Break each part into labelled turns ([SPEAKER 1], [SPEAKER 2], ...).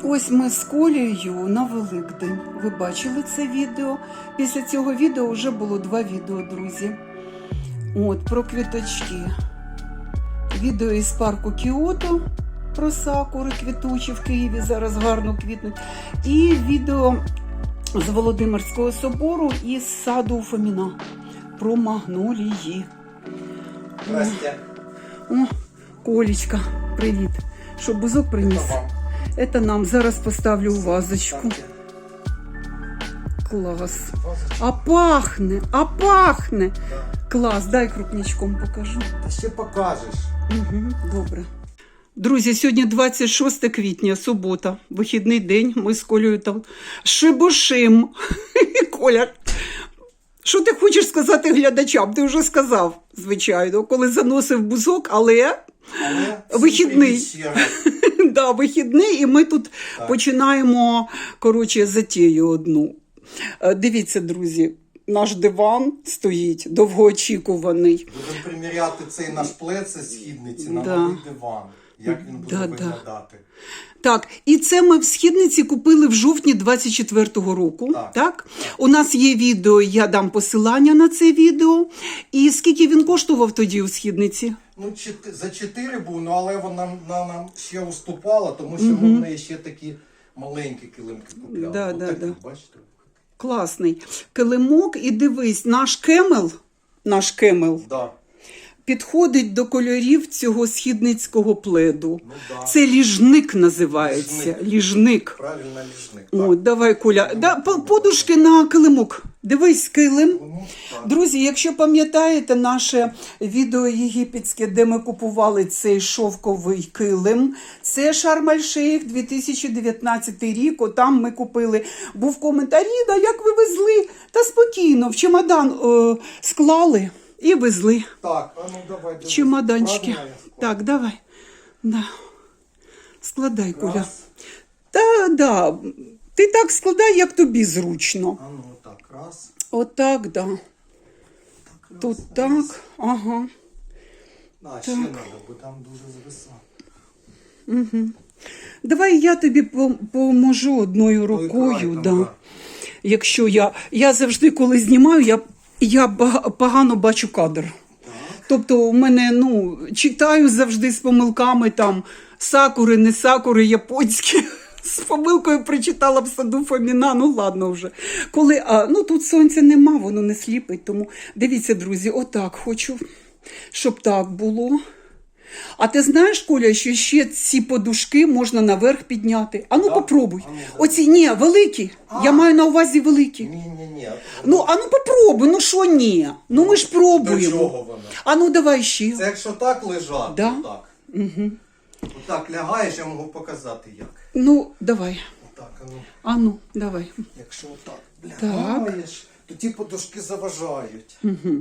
[SPEAKER 1] Ось ми з Колею на Великдень. Ви бачили це відео. Після цього відео вже було 2 відео, друзі. От, про квіточки. Відео із парку Кіото про сакури квітучі в Києві, зараз гарно квітнуть. І відео з Володимирського собору із саду Фоміна про магнолії.
[SPEAKER 2] Здрасте.
[SPEAKER 1] О, Колечка, привіт. Що, бузок приніс? Это нам. Зараз поставлю у вазочку. Клас. А пахне, а пахне. Клас, дай крупничком покажу.
[SPEAKER 2] Та ще покажеш.
[SPEAKER 1] Угу, добре. Друзі, сьогодні 26 квітня, субота, вихідний день. Ми з Колею там шибушим. Коля, що ти хочеш сказати глядачам? Ти вже сказав, звичайно, коли заносив бузок, але вихідний. Да, вихідний, і ми тут починаємо, коротше, затію одну. Дивіться, друзі, наш диван стоїть, довгоочікуваний.
[SPEAKER 2] Будемо приміряти цей наш плед зі східниці на новий диван. Як він буде виглядати.
[SPEAKER 1] Так, і це ми в східниці купили в жовтні 24-го року. Так? У нас є відео, я дам посилання на це відео. І скільки він коштував тоді у східниці?
[SPEAKER 2] Ну, за 4 був, ну, але вона нам ще уступала, тому що ми в неї ще такі маленькі килимки купляли.
[SPEAKER 1] Да.
[SPEAKER 2] Бачите?
[SPEAKER 1] Класний килимок. І дивись, наш кемел підходить до кольорів цього східницького пледу. Ну, да. Це ліжник називається. Ліжник.
[SPEAKER 2] Правильно, ліжник.
[SPEAKER 1] О, давай, Коля. Подушки на килимок. Дивись, килим. Друзі, якщо пам'ятаєте наше відео єгипетське, де ми купували цей шовковий килим, це Шарм-ель-Шейх, 2019 рік, отам ми купили. Був коментар: Іда, як ви везли? Та спокійно, в чемодан склали і везли.
[SPEAKER 2] Так, а ну давай.
[SPEAKER 1] Чемоданчики. Так, давай. Да. Складай, Коля. Да. Ти так складай, як тобі зручно.
[SPEAKER 2] А ну так, раз.
[SPEAKER 1] Отак, да.
[SPEAKER 2] Так,
[SPEAKER 1] тут
[SPEAKER 2] раз.
[SPEAKER 1] так, ага.
[SPEAKER 2] А, ще треба, бо там дуже зависало.
[SPEAKER 1] Угу. Давай я тобі поможу одною рукою. Да. Якщо я завжди, коли знімаю, я погано бачу кадр. Тобто у мене, читаю завжди з помилками, там, сакури, не сакури, японські. З помилкою прочитала в саду Фоміна, ладно вже. Тут сонця нема, воно не сліпить, тому дивіться, друзі, отак хочу, щоб так було. А ти знаєш, Коля, що ще ці подушки можна наверх підняти? Попробуй. Оці, великі. Я маю на увазі великі.
[SPEAKER 2] Ні.
[SPEAKER 1] Попробуй, що ні? Ми ж пробуємо.
[SPEAKER 2] До чого воно?
[SPEAKER 1] Давай ще.
[SPEAKER 2] Це якщо так лежати,
[SPEAKER 1] отак.
[SPEAKER 2] Угу. Отак лягаєш, я можу показати як.
[SPEAKER 1] Давай.
[SPEAKER 2] Отак,
[SPEAKER 1] давай.
[SPEAKER 2] Якщо отак лягаєш, то ті подушки заважають.
[SPEAKER 1] Угу.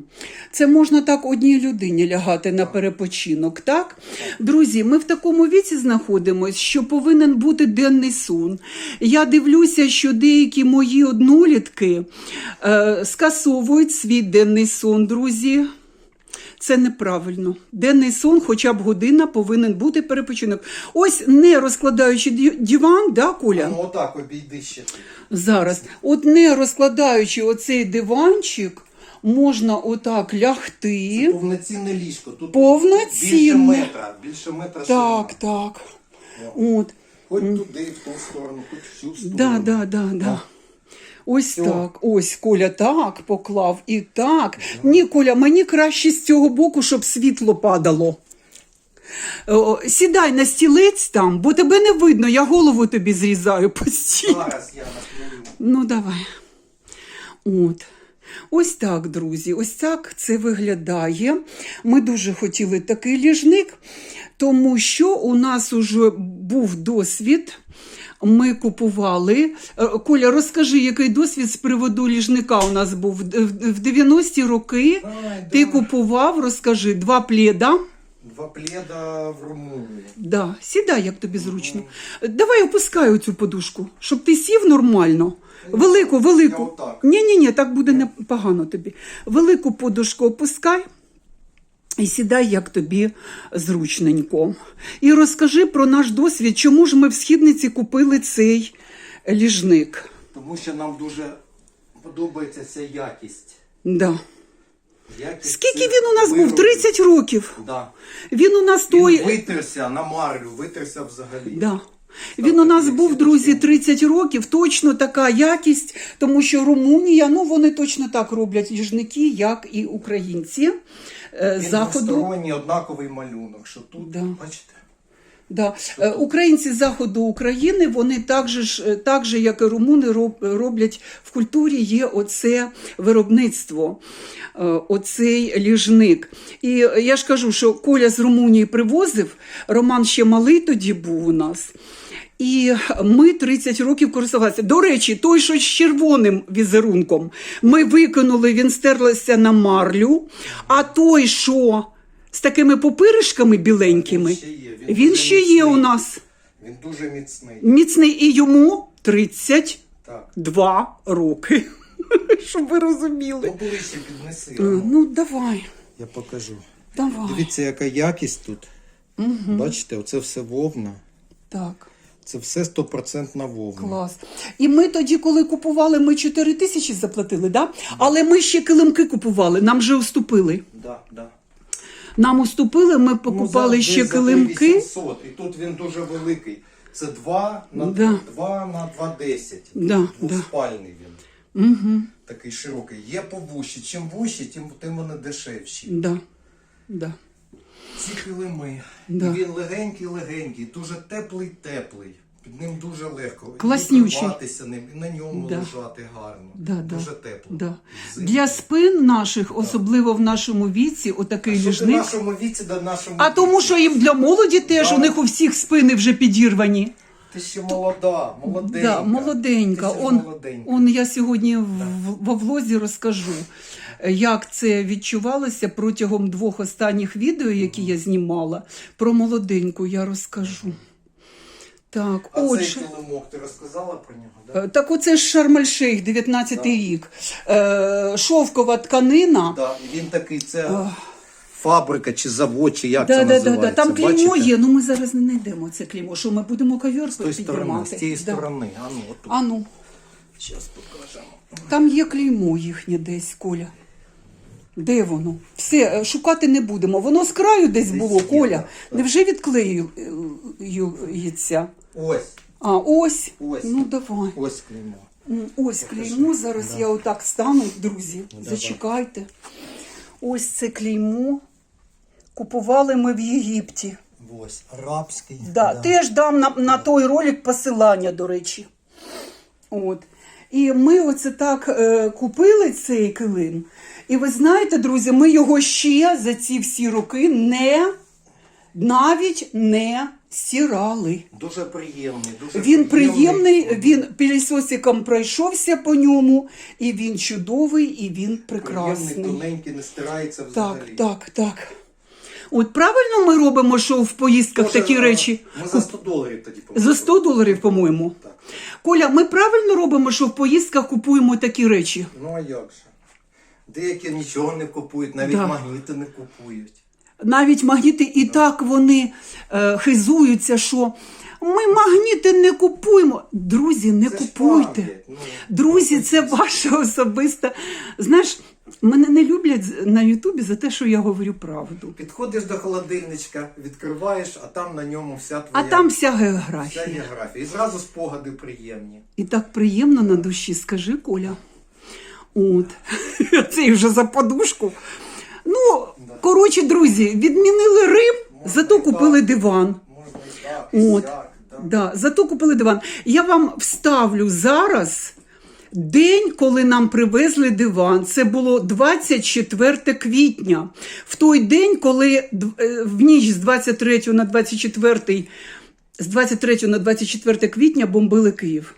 [SPEAKER 1] Це можна так одній людині лягати на перепочинок, так? Друзі, ми в такому віці знаходимося, що повинен бути денний сон. Я дивлюся, що деякі мої однолітки скасовують свій денний сон, друзі. Це неправильно. Денний сон, хоча б година, повинен бути перепочинок. Ось не розкладаючи диван, да, Коля?
[SPEAKER 2] Отак обійди ще.
[SPEAKER 1] Зараз. От не розкладаючи оцей диванчик, можна отак лягти.
[SPEAKER 2] Це повноцінне ліжко. Тут
[SPEAKER 1] повноцінне.
[SPEAKER 2] Більше метра.
[SPEAKER 1] Так. От.
[SPEAKER 2] Хоч туди, в ту сторону, хоч всю сторону.
[SPEAKER 1] Да. Ось так. Ось, Коля так поклав і так. Ні, Коля, мені краще з цього боку, щоб світло падало. Сідай на стілець там, бо тебе не видно, я голову тобі зрізаю постійно.
[SPEAKER 2] Зараз я наклею.
[SPEAKER 1] Давай. От. Ось так, друзі, ось так це виглядає. Ми дуже хотіли такий ліжник, тому що у нас уже був досвід. Ми купували. Коля, розкажи, який досвід з приводу ліжника у нас був. В 90-ті роки ти купував, розкажи, 2 пледа.
[SPEAKER 2] 2 пледа в Румунії.
[SPEAKER 1] Да. Сідай, як тобі зручно. Давай опускай цю подушку, щоб ти сів нормально. Велику. Ні, так буде непогано тобі. Велику подушку опускай. І сідай, як тобі зручненько. І розкажи про наш досвід, чому ж ми в Східниці купили цей ліжник.
[SPEAKER 2] Тому що нам дуже подобається ця якість.
[SPEAKER 1] Да.
[SPEAKER 2] Якість
[SPEAKER 1] Скільки
[SPEAKER 2] цих
[SPEAKER 1] він у нас був?
[SPEAKER 2] виробів.
[SPEAKER 1] 30 років.
[SPEAKER 2] Да.
[SPEAKER 1] Він у нас
[SPEAKER 2] Він
[SPEAKER 1] той...
[SPEAKER 2] витерся на марлю, витерся взагалі.
[SPEAKER 1] Да. Він у нас був, друзі, 30 років, точно така якість, тому що Румунія, ну вони точно так роблять ліжники, як і українці
[SPEAKER 2] Він
[SPEAKER 1] Заходу.
[SPEAKER 2] двосторонній однаковий малюнок, що тут,
[SPEAKER 1] Да.
[SPEAKER 2] бачите?
[SPEAKER 1] Да. Українці з Заходу України, вони так же, як і румуни, роблять в культурі, є оце виробництво, оцей ліжник. І я ж кажу, що Коля з Румунії привозив, Роман ще малий тоді був у нас. І ми 30 років користувалися. До речі, той, що з червоним візерунком, ми викинули, він стерлася на марлю, а той, що з такими попиришками біленькими, він ще є у нас.
[SPEAKER 2] Він дуже міцний.
[SPEAKER 1] Міцний, і йому 32
[SPEAKER 2] Так.
[SPEAKER 1] роки. Щоб ви розуміли.
[SPEAKER 2] Ну, ближче піднеси.
[SPEAKER 1] Ну, давай.
[SPEAKER 2] Я покажу.
[SPEAKER 1] Давай.
[SPEAKER 2] Дивіться, яка якість тут. Бачите, оце все вовна.
[SPEAKER 1] Так.
[SPEAKER 2] Це все 100% вовна.
[SPEAKER 1] Клас. І ми тоді, коли купували, ми 4 тисячі заплатили, да? Але ми ще килимки купували, нам же уступили.
[SPEAKER 2] Да, да.
[SPEAKER 1] Нам уступили, ми покупали ще килимки.
[SPEAKER 2] 800, і тут він дуже великий. Це 2 на
[SPEAKER 1] Да.
[SPEAKER 2] 2,10.
[SPEAKER 1] Да,
[SPEAKER 2] Двоспальний він.
[SPEAKER 1] Угу.
[SPEAKER 2] Такий широкий. Є повужчі. Чим вужчі, тим вони дешевші.
[SPEAKER 1] Да. Да.
[SPEAKER 2] Ці килими.
[SPEAKER 1] Да.
[SPEAKER 2] І він легенький-легенький, дуже теплий-теплий. Під ним дуже легко.
[SPEAKER 1] Класнючий.
[SPEAKER 2] Накриватися ним, і на ньому
[SPEAKER 1] Да.
[SPEAKER 2] лежати гарно.
[SPEAKER 1] Да,
[SPEAKER 2] Дуже
[SPEAKER 1] да.
[SPEAKER 2] тепло.
[SPEAKER 1] Да.
[SPEAKER 2] Взимку.
[SPEAKER 1] Для спин наших, особливо в нашому віці, отакий
[SPEAKER 2] Що в
[SPEAKER 1] ліжник.
[SPEAKER 2] нашому віці, до нашому
[SPEAKER 1] А тому,
[SPEAKER 2] віці?
[SPEAKER 1] що їм для молоді теж,
[SPEAKER 2] Да.
[SPEAKER 1] у них у всіх спини вже підірвані.
[SPEAKER 2] Ти ще молода, молоденька.
[SPEAKER 1] Да, молоденька.
[SPEAKER 2] Ти ще
[SPEAKER 1] Он,
[SPEAKER 2] молоденька.
[SPEAKER 1] он я сьогодні во влозі розкажу, як це відчувалося протягом 2 останніх відео, які я знімала. Про молоденьку я розкажу. Так,
[SPEAKER 2] А
[SPEAKER 1] отже.
[SPEAKER 2] цей килимок, ти розказала про нього, да?
[SPEAKER 1] Так оце ж Шарм-ель-Шейх, 19-й рік. Шовкова тканина.
[SPEAKER 2] Да, і він такий, це фабрика чи завод, чи як
[SPEAKER 1] Да,
[SPEAKER 2] це
[SPEAKER 1] да, да,
[SPEAKER 2] називається.
[SPEAKER 1] да. Там клеймо
[SPEAKER 2] бачите?
[SPEAKER 1] є, ну ми зараз не знайдемо це клеймо, що ми будемо ковер
[SPEAKER 2] З тої сторони,
[SPEAKER 1] піднімати.
[SPEAKER 2] з тієї
[SPEAKER 1] Да.
[SPEAKER 2] сторони. А ну, отут.
[SPEAKER 1] А ну,
[SPEAKER 2] Зараз покажемо.
[SPEAKER 1] там є клеймо їхнє десь, Коля. Де воно? Все, шукати не будемо. Воно з краю десь було,
[SPEAKER 2] є,
[SPEAKER 1] Коля.
[SPEAKER 2] да, да.
[SPEAKER 1] Невже відклеюється?
[SPEAKER 2] Ось,
[SPEAKER 1] А, ось.
[SPEAKER 2] Ось.
[SPEAKER 1] Ну, давай.
[SPEAKER 2] ось клеймо.
[SPEAKER 1] Ось клеймо. Зараз я отак стану, друзі.
[SPEAKER 2] Давай.
[SPEAKER 1] Зачекайте. Ось це клеймо. Купували ми в Єгипті.
[SPEAKER 2] Ось, арабський.
[SPEAKER 1] Да, теж дам на той ролик посилання, до речі. От. І ми оце так купили цей килим. І ви знаєте, друзі, ми його ще за ці всі роки навіть не стирали.
[SPEAKER 2] Дуже приємний. Дуже
[SPEAKER 1] Він приємний, він пилісосиком пройшовся по ньому, і він чудовий, і він прекрасний.
[SPEAKER 2] Приємний, тоненький, не стирається взагалі.
[SPEAKER 1] Так. От правильно ми робимо, що в поїздках
[SPEAKER 2] Може,
[SPEAKER 1] такі речі?
[SPEAKER 2] Ми за $100 тоді
[SPEAKER 1] За $100, по-моєму?
[SPEAKER 2] Так.
[SPEAKER 1] Коля, ми правильно робимо, що в поїздках купуємо такі речі?
[SPEAKER 2] Ну а як же? Деякі нічого не купують, навіть
[SPEAKER 1] Да.
[SPEAKER 2] магніти не купують.
[SPEAKER 1] Навіть магніти і так вони хизуються, що ми магніти не купуємо. Друзі, не
[SPEAKER 2] Це ж
[SPEAKER 1] купуйте.
[SPEAKER 2] правда, ну,
[SPEAKER 1] Друзі, це ваша особиста... Знаєш, мене не люблять на Ютубі за те, що я говорю правду.
[SPEAKER 2] Підходиш до холодильничка, відкриваєш, а там на ньому вся твоя
[SPEAKER 1] А там вся
[SPEAKER 2] вся
[SPEAKER 1] географія.
[SPEAKER 2] географія. І зразу спогади приємні.
[SPEAKER 1] І так приємно на душі, скажи, Коля. От. Це вже за подушку. Ну, коротше, друзі, відмінили Рим, зато
[SPEAKER 2] і
[SPEAKER 1] купили
[SPEAKER 2] так.
[SPEAKER 1] диван.
[SPEAKER 2] Можна і так, і
[SPEAKER 1] От.
[SPEAKER 2] сяк. Да.
[SPEAKER 1] Да, зато купили диван. Я вам вставлю зараз день, коли нам привезли диван. Це було 24 квітня. В той день, коли в ніч з 23 на 24, з 23 на 24 квітня бомбили Київ.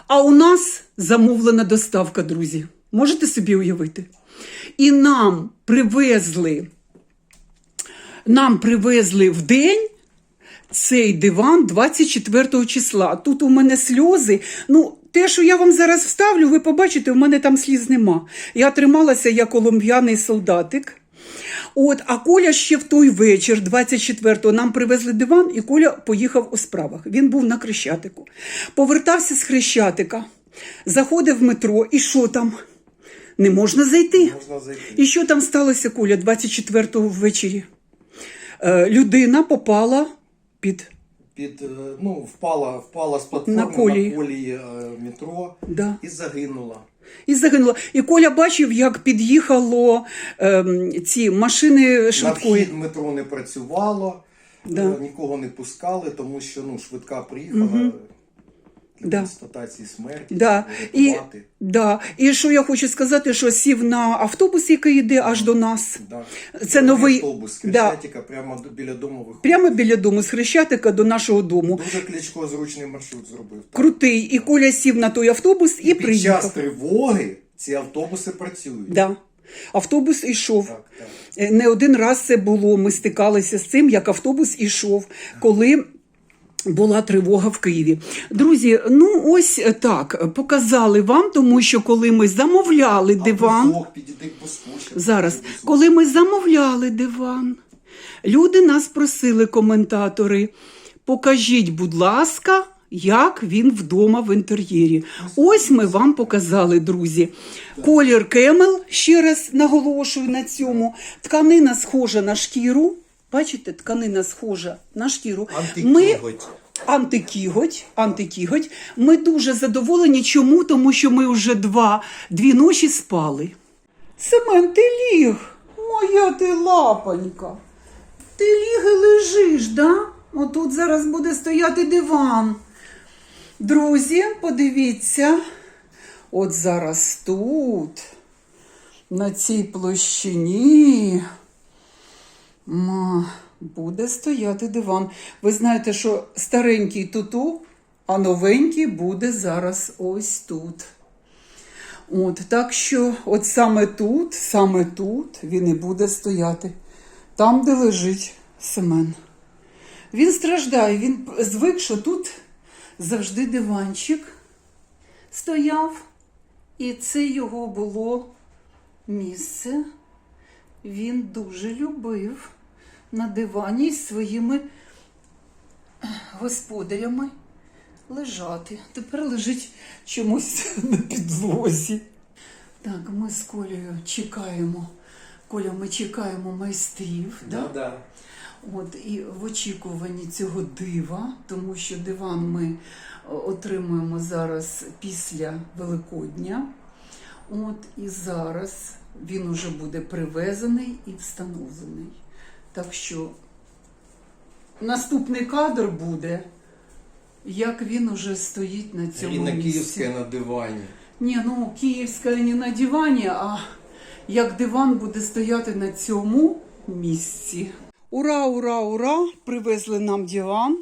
[SPEAKER 1] А у нас замовлена доставка, друзі. Можете собі уявити? І нам привезли в день цей диван 24 числа. Тут у мене сльози. Ну, те, що я вам зараз вставлю, ви побачите, у мене там сліз нема. Я трималася як олум'яний солдатик. От, а Коля ще в той вечір, 24-го, нам привезли диван, і Коля поїхав у справах. Він був на Хрещатику. Повертався з Хрещатика, заходив в метро, і що там? Не можна зайти.
[SPEAKER 2] Можна зайти.
[SPEAKER 1] І що там сталося, Коля, 24-го ввечері? Людина попала
[SPEAKER 2] впала з платформи
[SPEAKER 1] На колії.
[SPEAKER 2] на колії метро
[SPEAKER 1] Да.
[SPEAKER 2] і загинула.
[SPEAKER 1] І загинула. І Коля бачив, як під'їхало ці машини швидкої.
[SPEAKER 2] На вхід метро не працювало,
[SPEAKER 1] Да.
[SPEAKER 2] нікого не пускали, тому що швидка приїхала для
[SPEAKER 1] Да.
[SPEAKER 2] констатації смерті,
[SPEAKER 1] Да. І,
[SPEAKER 2] рятувати.
[SPEAKER 1] да. І що я хочу сказати, що сів на автобус, який йде аж до нас.
[SPEAKER 2] Да.
[SPEAKER 1] Це новий
[SPEAKER 2] автобус з
[SPEAKER 1] Да.
[SPEAKER 2] Хрещатика прямо біля дому виходить.
[SPEAKER 1] Прямо біля дому, з Хрещатика до нашого дому.
[SPEAKER 2] Дуже Кличко зручний маршрут зробив. Так.
[SPEAKER 1] Крутий. І Коля сів на той автобус і
[SPEAKER 2] Під час
[SPEAKER 1] приїхав.
[SPEAKER 2] тривоги ці автобуси працюють.
[SPEAKER 1] Да. Автобус ішов.
[SPEAKER 2] Так, так.
[SPEAKER 1] Не один раз це було. Ми стикалися з цим, як автобус ішов, коли була тривога в Києві. Друзі, ось так, показали вам, тому що коли ми замовляли диван,
[SPEAKER 2] Бог підійди, поскучив.
[SPEAKER 1] зараз, коли ми замовляли диван, люди нас просили, коментатори, покажіть, будь ласка, як він вдома в інтер'єрі. Ось ми вам показали, друзі. Колір кемел, ще раз наголошую на цьому. Тканина схожа на шкіру. Бачите, тканина схожа на шкіру. Антикіготь. Ми дуже задоволені. Чому? Тому що ми вже дві ночі спали. Семен, ти ліг. Моя ти лапонька. Ти ліг і лежиш, да? Отут зараз буде стояти диван. Друзі, подивіться. От зараз тут, на цій площині, буде стояти диван. Ви знаєте, що старенький тут, а новенький буде зараз ось тут. От, так що от саме тут він і буде стояти. Там, де лежить Семен. Він страждає, він звик, що тут завжди диванчик стояв. І це його було місце. Він дуже любив на дивані з своїми господарями лежати. Тепер лежить чомусь на підлозі. Так, ми з Колею чекаємо. Коля, ми чекаємо майстрів.
[SPEAKER 2] Да.
[SPEAKER 1] От, і в очікуванні цього дива, тому що диван ми отримуємо зараз після Великодня. От, і зараз він уже буде привезений і встановлений. Так що наступний кадр буде, як він уже стоїть на цьому
[SPEAKER 2] І на
[SPEAKER 1] місці.
[SPEAKER 2] Київське на дивані.
[SPEAKER 1] Ні, Київська не на дивані, а як диван буде стояти на цьому місці. Ура, ура, ура! Привезли нам диван.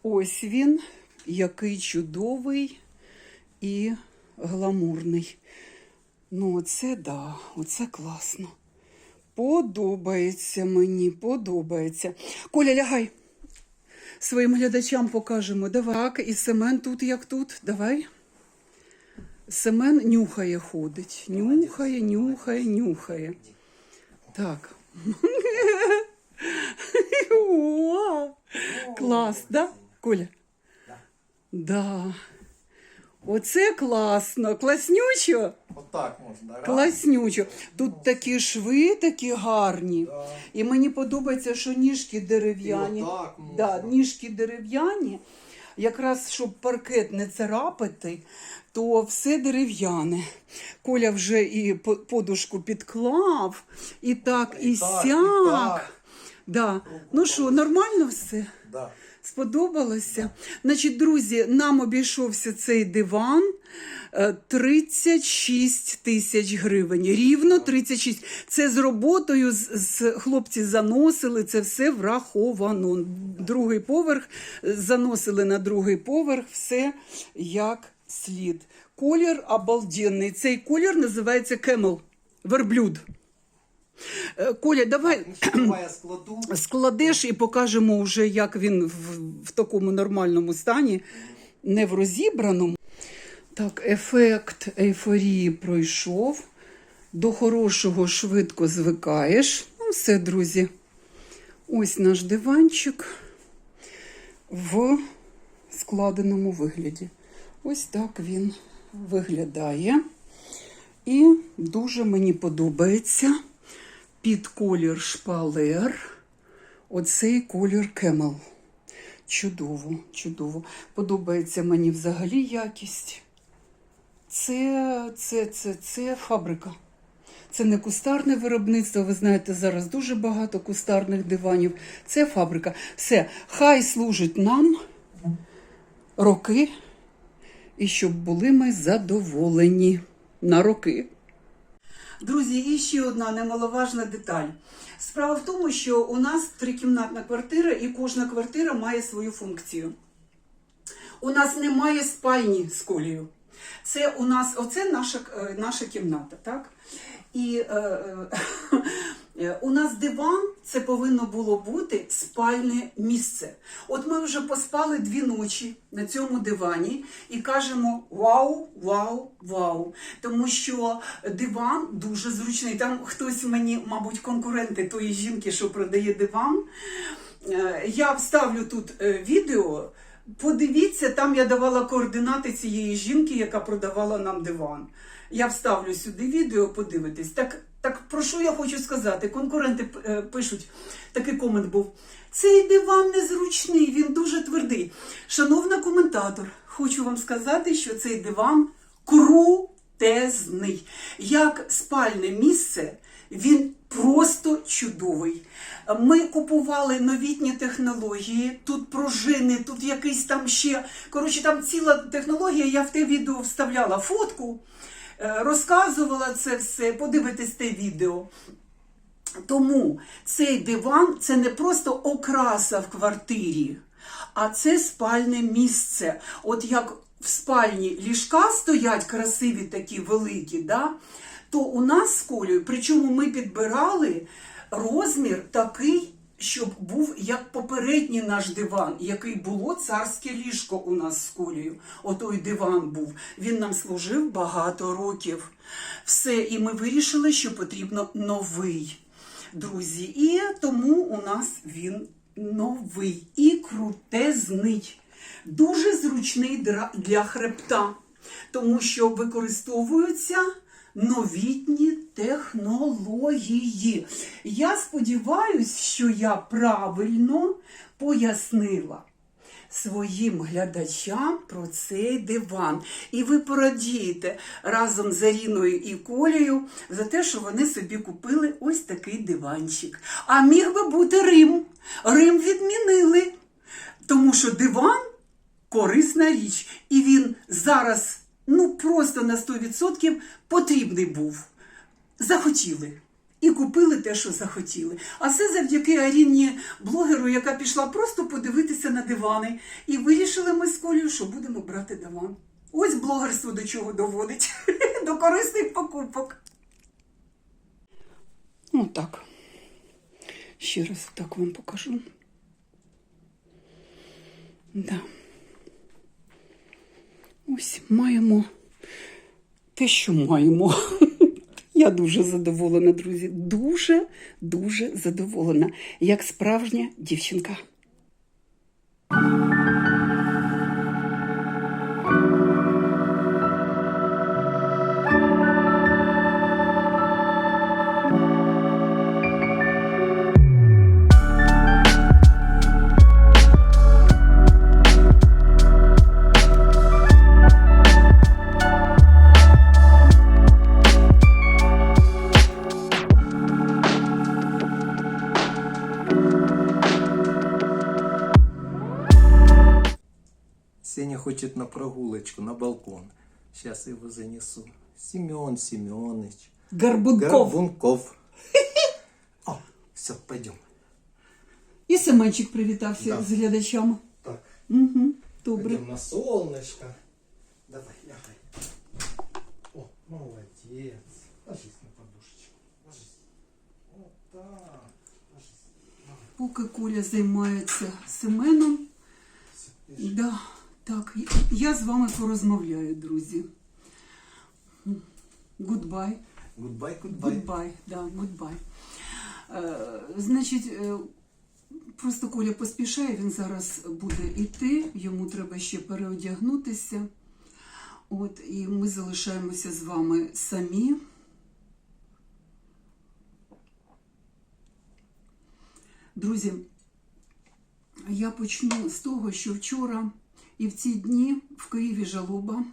[SPEAKER 1] Ось він, який чудовий і гламурний. Оце класно. Подобається мені, подобається. Коля, лягай. Своїм глядачам покажемо. Давай. Так, і Семен тут, як тут. Давай. Семен нюхає, ходить. Нюхає. Так. О, клас, да, Коля? Да. Оце класно. Класнючо?
[SPEAKER 2] Отак можна.
[SPEAKER 1] Класнючо. Тут такі шви, такі гарні.
[SPEAKER 2] Да.
[SPEAKER 1] І мені подобається, що ніжки дерев'яні.
[SPEAKER 2] І отак можна.
[SPEAKER 1] Да, ніжки дерев'яні. Якраз, щоб паркет не царапати, то все дерев'яне. Коля вже і подушку підклав, і так, і сяк. Да. Ну що, нормально все?
[SPEAKER 2] Да.
[SPEAKER 1] Сподобалося? Значить, друзі, нам обійшовся цей диван 36 тисяч гривень. Рівно 36. Це з роботою, хлопці заносили, це все враховано. Другий поверх, заносили на другий поверх, все як слід. Колір обалденний. Цей колір називається Camel, верблюд. Коля, давай
[SPEAKER 2] Я складу.
[SPEAKER 1] складеш і покажемо вже, як він в такому нормальному стані, не в розібраному. Так, ефект ейфорії пройшов. До хорошого швидко звикаєш. Ну, все, друзі. Ось наш диванчик в складеному вигляді. Ось так він виглядає. І дуже мені подобається під колір шпалер оцей колір Camel. Чудово, чудово. Подобається мені взагалі якість. Це фабрика. Це не кустарне виробництво. Ви знаєте, зараз дуже багато кустарних диванів. Це фабрика. Все, хай служить нам роки, і щоб були ми задоволені на роки. Друзі, і ще одна немаловажна деталь. Справа в тому, що у нас трикімнатна квартира, і кожна квартира має свою функцію. У нас немає спальні з Колею. Це у нас, оце наша кімната, так? І у нас диван, це повинно було бути спальне місце. От ми вже поспали 2 ночі на цьому дивані і кажемо вау, вау, вау. Тому що диван дуже зручний. Там хтось мені, мабуть, конкуренти тої жінки, що продає диван. Я вставлю тут відео. Подивіться, там я давала координати цієї жінки, яка продавала нам диван. Я вставлю сюди відео, подивитись. Так про що я хочу сказати? Конкуренти пишуть, такий комент був. Цей диван незручний, він дуже твердий. Шановна коментатор, хочу вам сказати, що цей диван крутезний. Як спальне місце, він просто чудовий. Ми купували новітні технології, тут пружини, тут якийсь там ще, коротше, там ціла технологія, я в те відео вставляла фотку, розказувала це все, подивитесь те відео. Тому цей диван – це не просто окраса в квартирі, а це спальне місце. От як в спальні ліжка стоять красиві такі великі, да? То у нас з Колею, причому ми підбирали розмір такий, щоб був як попередній наш диван, який було царське ліжко у нас з Колею. Отой диван був. Він нам служив багато років. Все, і ми вирішили, що потрібно новий, друзі. І тому у нас він новий і крутезний. Дуже зручний для хребта, тому що використовуються новітні технології. Я сподіваюся, що я правильно пояснила своїм глядачам про цей диван. І ви порадієте разом з Аріною і Колею за те, що вони собі купили ось такий диванчик. А міг би бути Рим. Рим відмінили, тому що диван – корисна річ. І він зараз просто на 100% потрібний був. Захотіли. І купили те, що захотіли. А це завдяки Аріні блогеру, яка пішла просто подивитися на дивани. І вирішили ми з Колею, що будемо брати диван. Ось блогерство до чого доводить. До корисних покупок. Так. Ще раз так вам покажу. Да. Ось маємо те, що маємо. Я дуже задоволена, друзі. Дуже задоволена. Як справжня дівчинка.
[SPEAKER 2] Сеня хочет на прогулочку, на балкон. Сейчас его занесу. Семен Семенович. Горбунков. О, все, пойдем.
[SPEAKER 1] І Семенчик привітався з глядачами.
[SPEAKER 2] Так.
[SPEAKER 1] Угу, добре.
[SPEAKER 2] Пойдем на солнышко. Давай, лягай. О, молодец. Ложись на подушечку. Ложись. Вот так. Ложись. Давай.
[SPEAKER 1] Поки Коля займається Семеном, да, так, я з вами порозмовляю, друзі. Goodbye.
[SPEAKER 2] Goodbye.
[SPEAKER 1] Goodbye, да, goodbye. Значить, просто Коля поспішає, він зараз буде йти, йому треба ще переодягнутися. От, і ми залишаємося з вами самі. Друзі, я почну з того, що вчора і в ці дні в Києві жалоба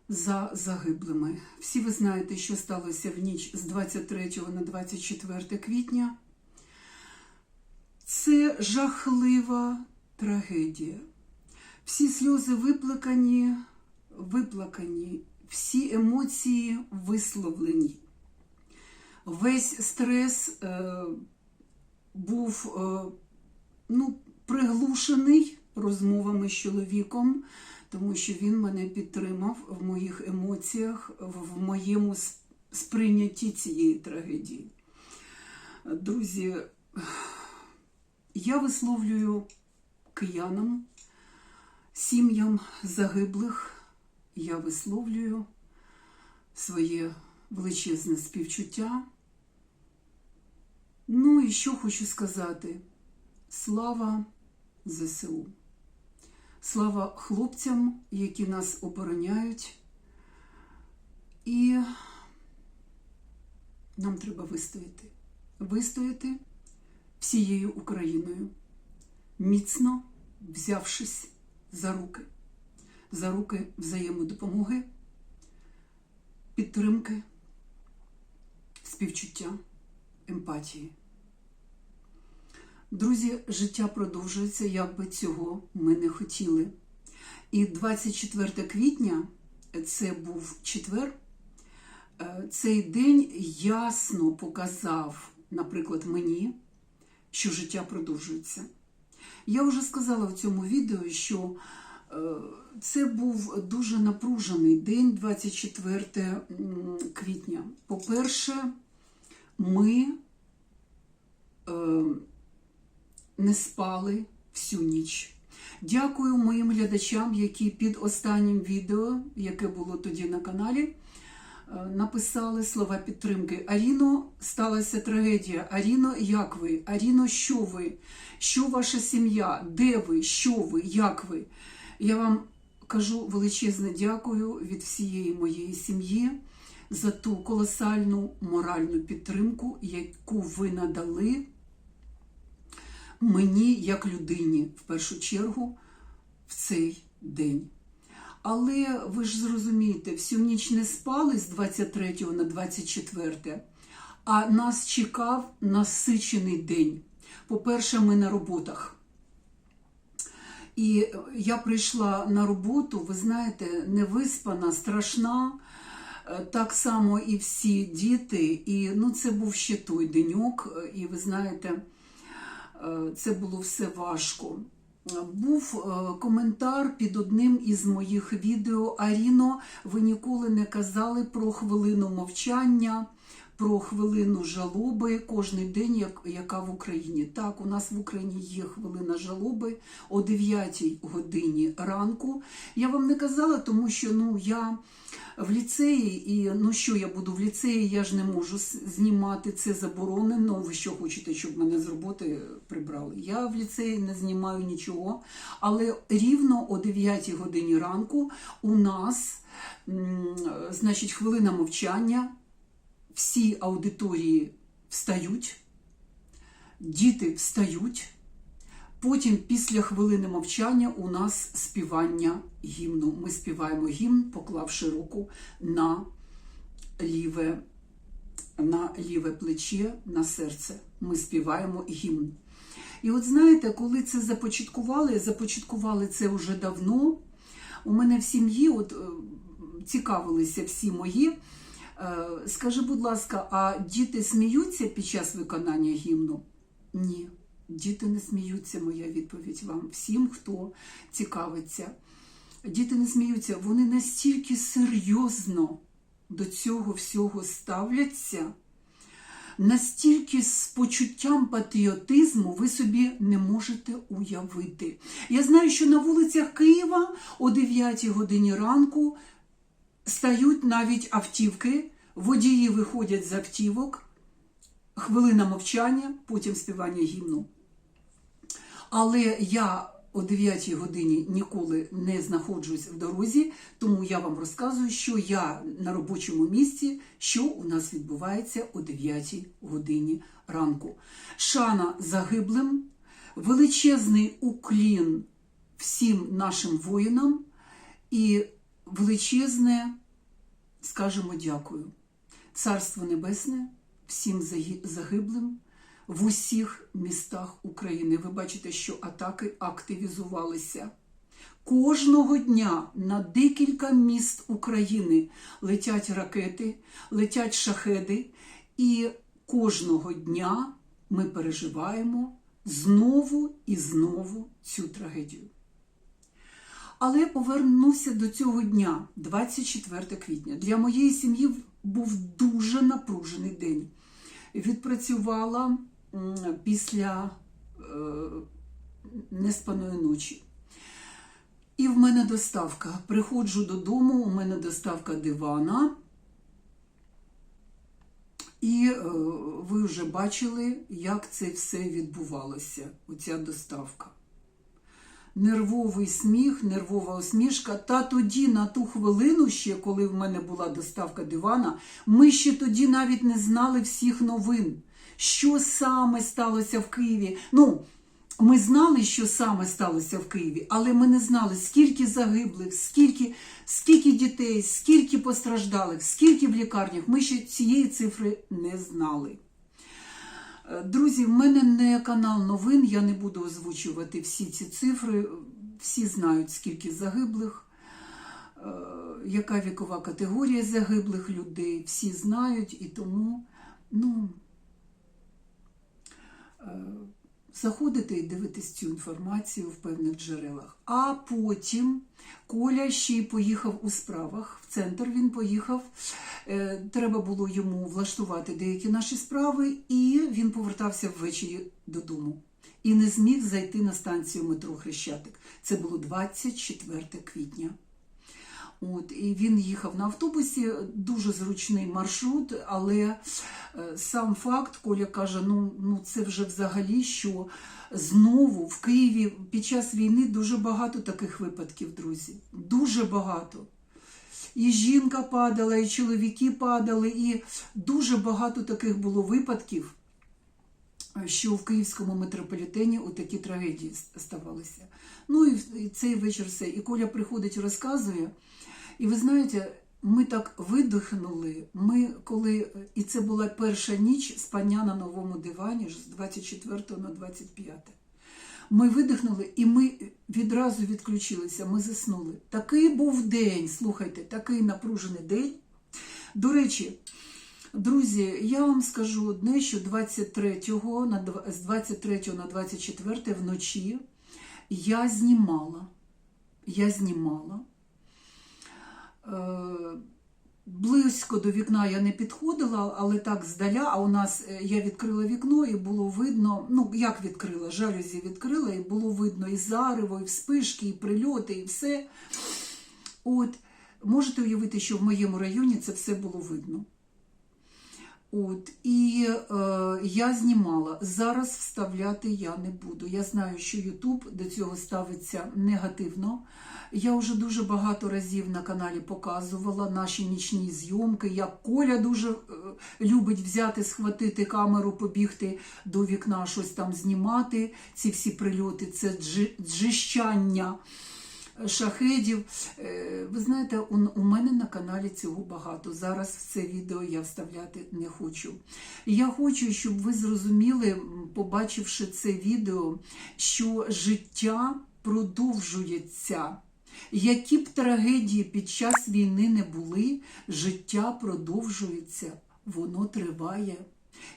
[SPEAKER 1] за загиблими. Всі ви знаєте, що сталося в ніч з 23 на 24 квітня. Це жахлива трагедія. Всі сльози виплакані, всі емоції висловлені. Весь стрес був приглушений розмовами з чоловіком, тому що він мене підтримав в моїх емоціях, в моєму сприйнятті цієї трагедії. Друзі, я висловлюю киянам, сім'ям загиблих, я висловлюю своє величезне співчуття. Ну і що хочу сказати? Слава ЗСУ! Слава хлопцям, які нас обороняють. І нам треба вистояти. Вистояти всією Україною, міцно взявшись за руки взаємодопомоги, підтримки, співчуття, емпатії. Друзі, життя продовжується, як би цього ми не хотіли. І 24 квітня, це був четвер, цей день ясно показав, наприклад, мені, що життя продовжується. Я вже сказала в цьому відео, що це був дуже напружений день, 24 квітня. По-перше, ми не спали всю ніч. Дякую моїм глядачам, які під останнім відео, яке було тоді на каналі, написали слова підтримки. Аріно, сталася трагедія. Аріно, як ви? Аріно, що ви? Що ваша сім'я? Де ви? Що ви? Як ви? Я вам кажу величезне дякую від всієї моєї сім'ї за ту колосальну моральну підтримку, яку ви надали мені, як людині, в першу чергу, в цей день. Але ви ж зрозумієте, всю ніч не спали з 23 на 24, а нас чекав насичений день. По-перше, ми на роботах. І я прийшла на роботу, ви знаєте, невиспана, страшна, так само і всі діти. І це був ще той деньок, і ви знаєте, це було все важко. Був коментар під одним із моїх відео: Аріно, ви ніколи не казали про хвилину мовчання, про хвилину жалоби кожний день, яка в Україні. Так, у нас в Україні є хвилина жалоби о 9 годині ранку. Я вам не казала, тому що я в ліцеї, і що я буду в ліцеї, я ж не можу знімати, це заборонено. Ви що хочете, щоб мене з роботи прибрали? Я в ліцеї не знімаю нічого, але рівно о 9 годині ранку у нас, значить, хвилина мовчання, всі аудиторії встають, діти встають, потім після хвилини мовчання у нас співання гімну. Ми співаємо гімн, поклавши руку на ліве плече, на серце. Ми співаємо гімн. І от знаєте, коли це започаткували це вже давно, у мене в сім'ї цікавилися всі мої. Скажи, будь ласка, а діти сміються під час виконання гімну? Ні, діти не сміються, моя відповідь вам всім, хто цікавиться. Діти не сміються, вони настільки серйозно до цього всього ставляться, настільки з почуттям патріотизму, ви собі не можете уявити. Я знаю, що на вулицях Києва о 9 годині ранку стають навіть автівки, водії виходять з автівок, хвилина мовчання, потім співання гімну. Але я о 9 годині ніколи не знаходжусь в дорозі, тому я вам розказую, що я на робочому місці, що у нас відбувається о 9 годині ранку. Шана загиблим, величезний уклін всім нашим воїнам і величезне, скажемо, дякую. Царство Небесне всім загиблим в усіх містах України. Ви бачите, що атаки активізувалися. Кожного дня на декілька міст України летять ракети, летять шахеди, і кожного дня ми переживаємо знову і знову цю трагедію. Але повернуся до цього дня, 24 квітня. Для моєї сім'ї був дуже напружений день. Відпрацювала після неспаної ночі. І в мене доставка. Приходжу додому, у мене доставка дивана. І ви вже бачили, як це все відбувалося, оця доставка. Нервовий сміх, нервова усмішка. Та тоді, на ту хвилину ще, коли в мене була доставка дивана, ми ще тоді навіть не знали всіх новин. Що саме сталося в Києві? Ну, ми знали, що саме сталося в Києві, але ми не знали, скільки загиблих, скільки дітей, скільки постраждалих, скільки в лікарнях. Ми ще цієї цифри не знали. Друзі, в мене не канал новин, я не буду озвучувати всі ці цифри. Всі знають, скільки загиблих, яка вікова категорія загиблих людей. Всі знають, і тому, заходите і дивитесь цю інформацію в певних джерелах. А потім Коля ще й поїхав у справах. В центр він поїхав. Треба було йому влаштувати деякі наші справи, і він повертався ввечері додому. І не зміг зайти на станцію метро Хрещатик. Це було 24 квітня. І він їхав на автобусі, дуже зручний маршрут, але сам факт, Коля каже, це вже взагалі, що знову в Києві під час війни дуже багато таких випадків, друзі. Дуже багато. І жінка падала, і чоловіки падали, і дуже багато таких було випадків, що в київському метрополітені такі трагедії ставалися. І цей вечір все. І Коля приходить і розказує. І ви знаєте, ми так видихнули, і це була перша ніч спання на новому дивані з 24 на 25. Ми видихнули і ми відразу відключилися, ми заснули. Такий був день, слухайте, такий напружений день. До речі, друзі, я вам скажу одне, що з 23 на 24 вночі я знімала. Близько до вікна я не підходила, але так здаля, а у нас, я відкрила вікно і було видно, як відкрила, жалюзі відкрила, і було видно і зарево, і вспишки, і прильоти, і все. Можете уявити, що в моєму районі це все було видно. І я знімала. Зараз вставляти я не буду. Я знаю, що YouTube до цього ставиться негативно. Я вже дуже багато разів на каналі показувала наші нічні зйомки, як Коля дуже любить взяти, схватити камеру, побігти до вікна, щось там знімати. Ці всі прильоти, це джищання шахедів. Ви знаєте, у мене на каналі цього багато. Зараз в це відео я вставляти не хочу. Я хочу, щоб ви зрозуміли, побачивши це відео, що життя продовжується. Які б трагедії під час війни не були, життя продовжується, воно триває.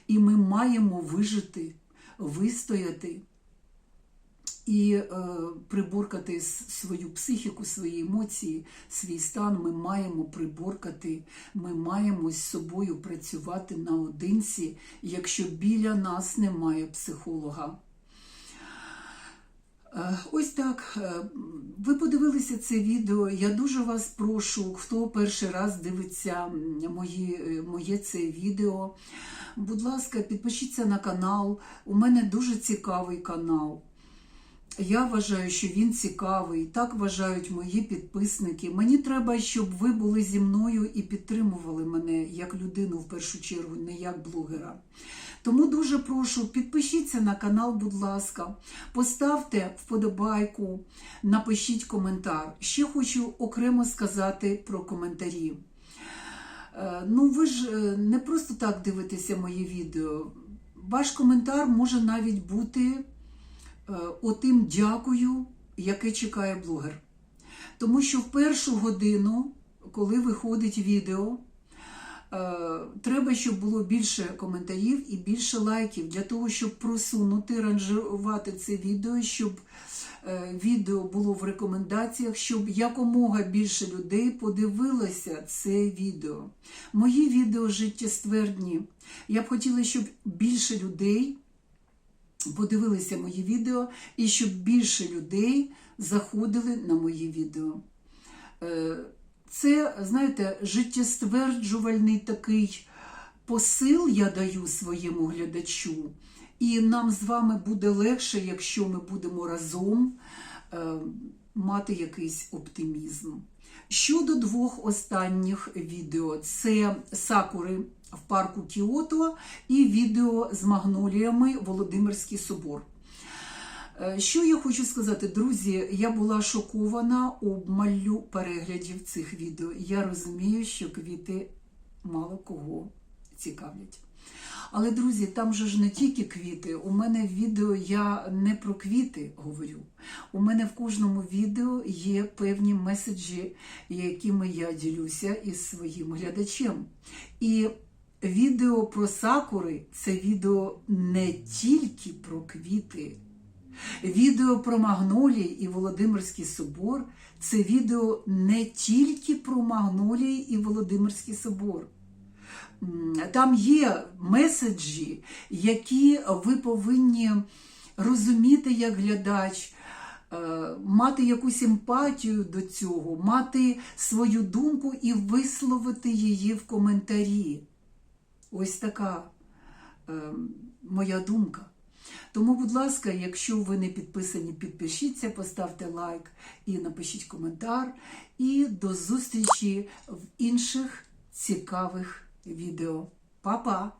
[SPEAKER 1] І ми маємо вижити, вистояти і приборкати свою психіку, свої емоції, свій стан. Ми маємо приборкати, ми маємо з собою працювати наодинці, якщо біля нас немає психолога. Ось так. Ви подивилися це відео. Я дуже вас прошу, хто перший раз дивиться моє це відео. Будь ласка, підпишіться на канал. У мене дуже цікавий канал. Я вважаю, що він цікавий. Так вважають мої підписники. Мені треба, щоб ви були зі мною і підтримували мене як людину, в першу чергу, не як блогера. Тому дуже прошу, підпишіться на канал, будь ласка, поставте вподобайку, напишіть коментар. Ще хочу окремо сказати про коментарі. Ну, ви ж не просто так дивитеся моє відео. Ваш коментар може навіть бути отим дякую, яке чекає блогер. Тому що в першу годину, коли виходить відео, треба, щоб було більше коментарів і більше лайків, для того, щоб просунути, ранжувати це відео, щоб відео було в рекомендаціях, щоб якомога більше людей подивилося це відео. Мої відео життєствердні. Я б хотіла, щоб більше людей подивилися мої відео і щоб більше людей заходили на мої відео. Це, знаєте, життєстверджувальний такий посил я даю своєму глядачу. І нам з вами буде легше, якщо ми будемо разом мати якийсь оптимізм. Щодо двох останніх відео. Це сакури в парку Кіото і відео з магноліями Володимирський собор. Що я хочу сказати, друзі, я була шокована обмаллю переглядів цих відео. Я розумію, що квіти мало кого цікавлять. Але, друзі, там же ж не тільки квіти. У мене в відео я не про квіти говорю. У мене в кожному відео є певні меседжі, якими я ділюся із своїм глядачем. І відео про сакури – це відео не тільки про квіти. Відео про магнолії і Володимирський собор – це відео не тільки про магнолії і Володимирський собор. Там є меседжі, які ви повинні розуміти як глядач, мати якусь емпатію до цього, мати свою думку і висловити її в коментарі. Ось така моя думка. Тому, будь ласка, якщо ви не підписані, підпишіться, поставте лайк і напишіть коментар. І до зустрічі в інших цікавих відео. Па-па!